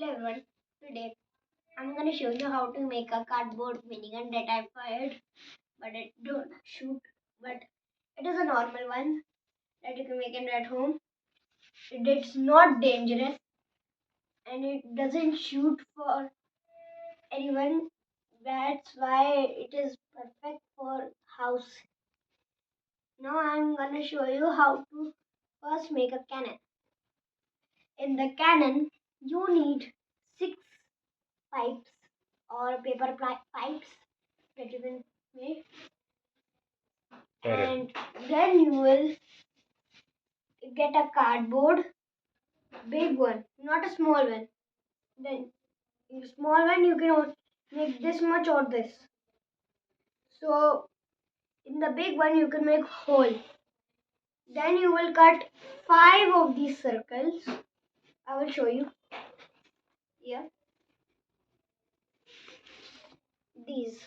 Hello everyone, today I'm gonna show you how to make a cardboard minigun that I fired, but it don't shoot, but it is a normal one that you can make it at home. It's not dangerous and it doesn't shoot for anyone. That's why it is perfect for house. Now I'm gonna show you how to first make a cannon. In the cannon, you need 6 pipes or paper pipes that you can make, and then you will get a cardboard, big one, not a small one. Then in small one you can make this much or this. So in the big one you can make hole. Then you will cut 5 of these circles. I will show you here. These.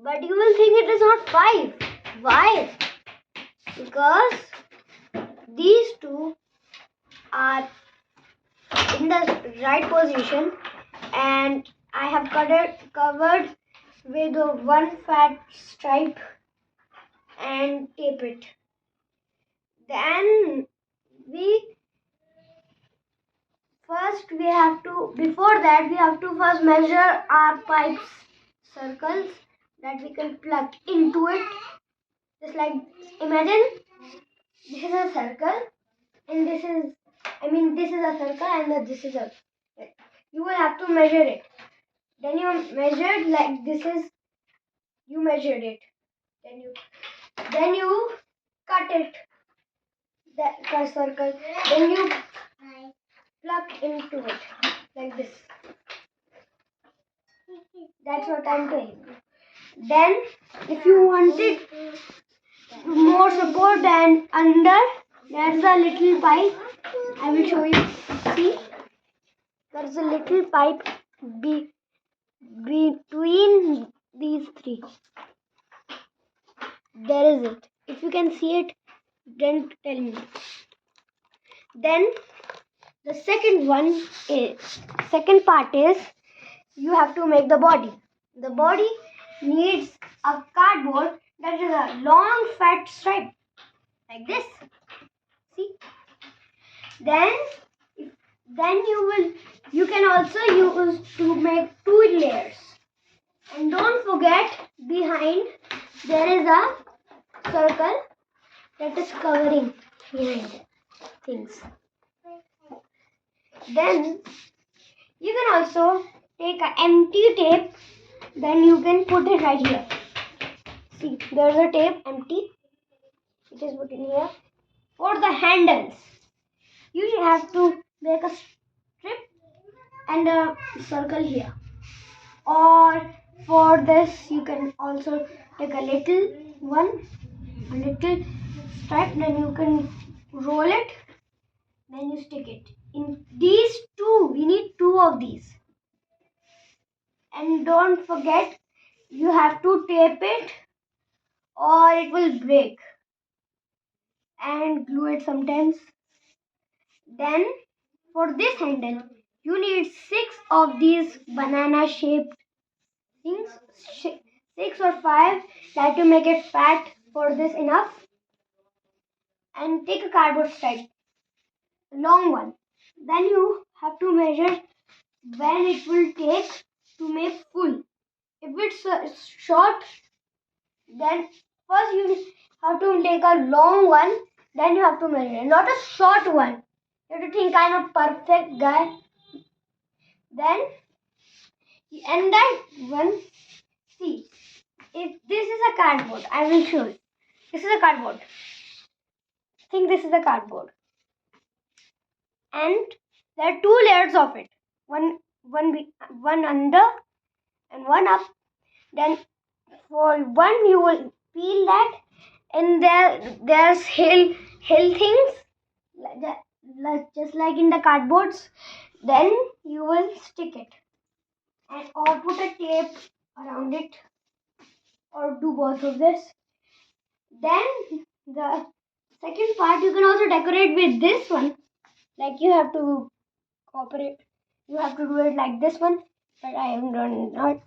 But you will think it is not 5. Why? Because these two are in the right position and I have covered with one fat stripe and tape it. Then before that we have to first measure our pipes circles that we can plug into it. Just like, imagine this is a circle and this is a circle and this is a, you will have to measure it. Then you measured like this is, you measured it. Then you cut it, that circle. Then you plug into it like this. That's what I'm doing. Then if you wanted more support than under, there's a little pipe. I will show you. See, there's a little pipe between these three. There is it. If you can see it, then tell me. Then the second part is you have to make the body. The body needs a cardboard that is a long fat stripe like this. See? Then you can also use to make 2 layers. And don't forget, behind there is a circle that is covering behind things. Then you can also take an empty tape, then you can put it right here. See, there's a tape empty, it is put in here. For the handles, you have to make a strip and a circle here. Or for this, you can also take a little stripe, then you can roll it, then you stick it. In these two, we need 2 of these. And don't forget, you have to tape it or it will break, and glue it sometimes. Then for this handle, you need 6 of these banana shaped things, 6 or 5, that to make it fat. For this enough. And take a cardboard stripe, long one. Then you have to measure when it will take to make full. If it's short, then first you have to take a long one, then you have to measure, not a short one. You have to think I'm a perfect guy. Then and that one, see, if this is a cardboard, I will show you. This is a cardboard. Think this is a cardboard. And there are 2 layers of it. One under and one up. Then for one you will peel that, and there's hill things like that, just like in the cardboards. Then you will stick it and or put a tape around it, or do both of this. Then the second part you can also decorate with this one, like you have to cooperate you have to do it like this one, but I haven't done it not.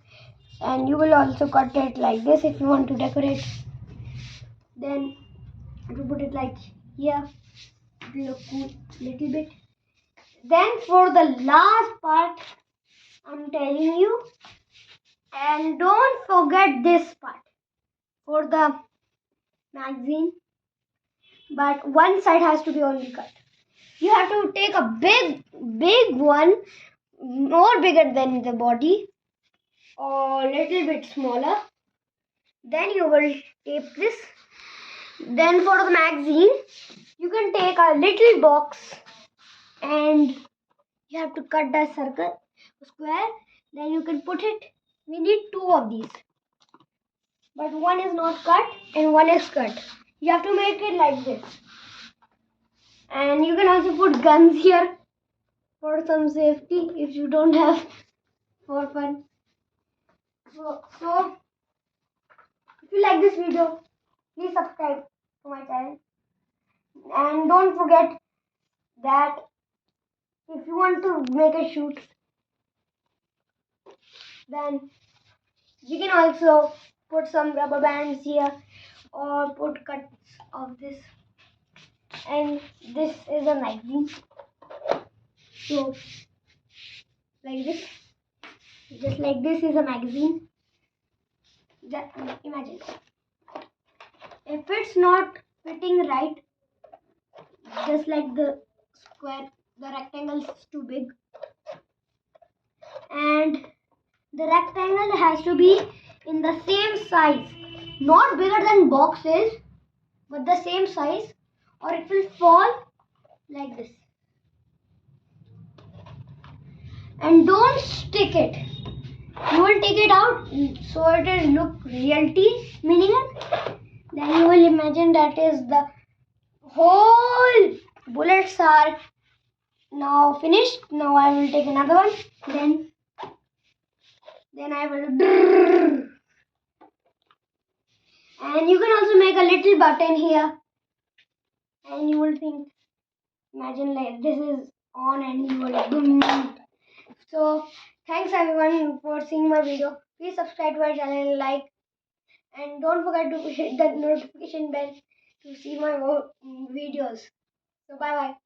And you will also cut it like this if you want to decorate. Then to put it like here, it will look cool little bit. Then for the last part, I'm telling you, and don't forget this part for the magazine, but one side has to be only cut. You have to take a big one, more bigger than the body, or little bit smaller. Then you will tape this. Then for the magazine, you can take a little box and you have to cut the circle, square. Then you can put it. We need 2 of these, but one is not cut and one is cut. You have to make it like this. And you can also put guns here for some safety if you don't have, for fun. So if you like this video, please subscribe to my channel. And don't forget that if you want to make a shoot, then you can also put some rubber bands here or put cuts of this. And this is a magazine. So like this, just like this is a magazine. Just imagine if it's not fitting right, just like the square, the rectangle is too big, and the rectangle has to be in the same size, not bigger than boxes, but the same size, or it will fall like this. And don't stick it. You will take it out so it will look realty minigun. Then you will imagine that is the whole bullets are now finished. Now I will take another one. Then I will. And you can also make a little button here. And you will think, imagine like this is on and you will boom. So thanks everyone for seeing my video. Please subscribe to my channel, like, and don't forget to hit the notification bell to see my videos. So bye bye.